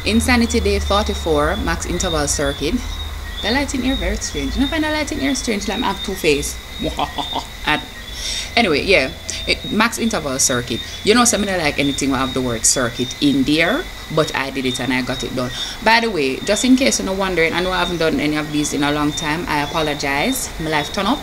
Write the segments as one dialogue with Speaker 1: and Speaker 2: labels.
Speaker 1: Insanity day 44, max interval circuit. The light in here very strange. You know, find the light in here strange, like I have two face. Anyway, yeah, max interval circuit. You know, something like anything will have the word circuit in there, but I did it and I got it done. By the way, just in case you're not wondering, I know I haven't done any of these in a long time. I apologize. My life turned up.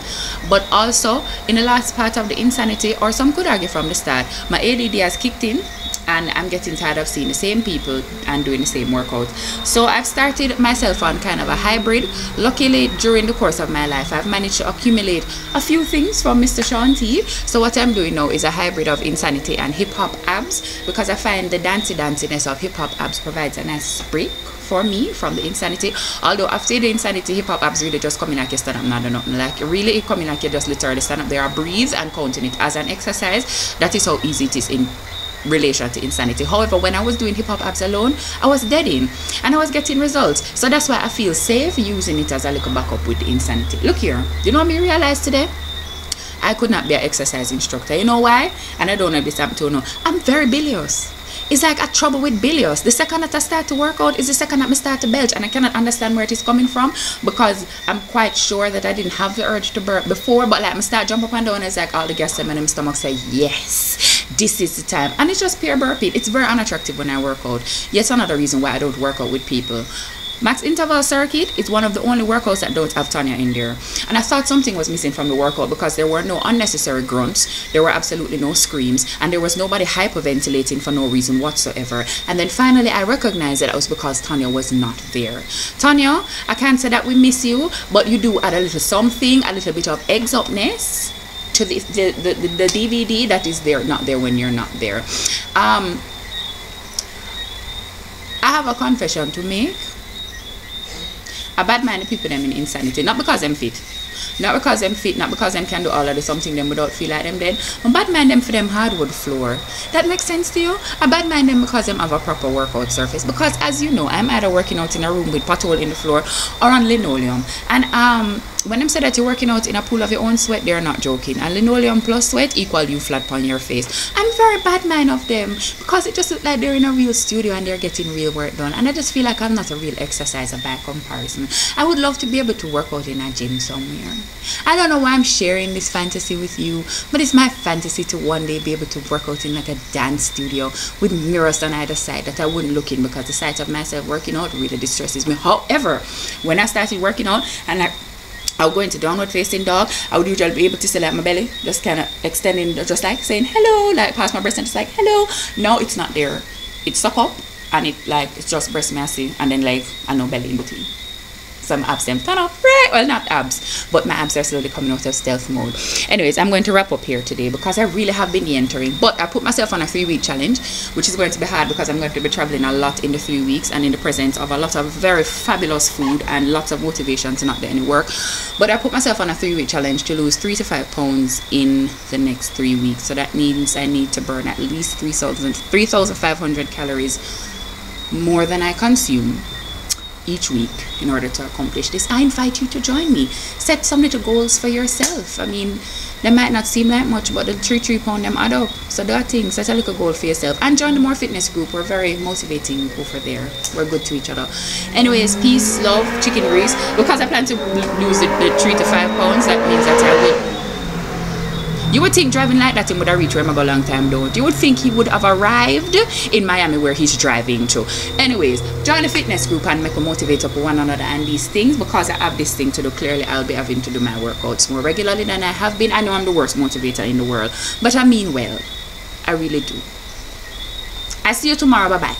Speaker 1: But also, in the last part of the insanity, or some could argue from the start, my ADD has kicked in. And I'm getting tired of seeing the same people and doing the same workout. So I've started myself on kind of a hybrid. Luckily, during the course of my life, I've managed to accumulate a few things from Mr. Sean T. So what I'm doing now is a hybrid of insanity and hip-hop abs, because I find the danciness of hip-hop abs provides a nice break for me from the insanity. Although after the insanity, hip-hop abs really just coming like you stand up, not nothing. Like really it coming like you just literally stand up there, breathe and counting it as an exercise. That is how easy it is in relation to insanity. However, when I was doing hip-hop abs alone, I was dead in and I was getting results. So that's why I feel safe using it as a little backup with the insanity. Look here, you know what I realized today? I could not be an exercise instructor. You know why? And I don't know if this happened to you know. I'm very bilious. It's like a trouble with bilious. The second that I start to work out is the second that I start to belch, and I cannot understand where it is coming from, because I'm quite sure that I didn't have the urge to burp before, but like I start jump up and down, it's like all the gas in my stomach say yes, this is the time, and it's just pure burping. It's very unattractive when I work out. Yet another reason why I don't work out with people. Max interval circuit is one of the only workouts that don't have Tanya in there, and I thought something was missing from the workout because there were no unnecessary grunts, there were absolutely no screams, and there was nobody hyperventilating for no reason whatsoever. And then finally I recognized that it was because Tanya was not there. Tanya, I can't say that we miss you, but you do add a little something, a little bit of eggs upness to the DVD that is there, not there when you're not there. I have a confession to make. I bad mind the people them in insanity, not because I'm fit, not because I'm fit, not because them can do all of the something them without feel like them dead. I bad mind them for them hardwood floor. That makes sense to you? I bad mind them because them have a proper workout surface. Because as you know, I'm either working out in a room with pothole in the floor or on linoleum. And when them say that you're working out in a pool of your own sweat, they're not joking. And linoleum plus sweat equal you flat on your face. I'm very bad mind of them because it just looks like they're in a real studio and they're getting real work done. And I just feel like I'm not a real exerciser by comparison. I would love to be able to work out in a gym somewhere. I don't know why I'm sharing this fantasy with you, but it's my fantasy to one day be able to work out in like a dance studio with mirrors on either side that I wouldn't look in, because the sight of myself working out really distresses me. However, when I started working out and I would go into downward facing dog, I would usually be able to see like my belly just kind of extending, just like saying hello, like past my breast and just like hello. No, it's not there. It's stuck up and it's just breast me I see, and then like and no belly in between. Some abs them turn up, right? Well, not abs, but my abs are slowly coming out of stealth mode. Anyways, I'm going to wrap up here today because I really have been entering, but I put myself on a 3-week challenge, which is going to be hard because I'm going to be traveling a lot in the 3 weeks and in the presence of a lot of very fabulous food and lots of motivation to not do any work. But I put myself on a 3-week challenge to lose 3 to 5 pounds in the next 3 weeks. So that means I need to burn at least 3,500 calories more than I consume each week in order to accomplish this. I invite you to join me. Set some little goals for yourself. I mean, they might not seem like much, but the 3 pound them add up. So do a thing, set a little goal for yourself, and join the More Fitness group. We're very motivating over there. We're good to each other. Anyways, peace, love, chicken grease. Because I plan to lose the 3 to 5 pounds, that means that I will. You would think driving like that he would have reached where I go a long time, don't you? Would think he would have arrived in Miami where he's driving to. Anyways, join the fitness group and make a motivate up one another and these things. Because I have this thing to do, clearly I'll be having to do my workouts more regularly than I have been. I know I'm the worst motivator in the world, but I mean well. I really do. I see you tomorrow. Bye bye.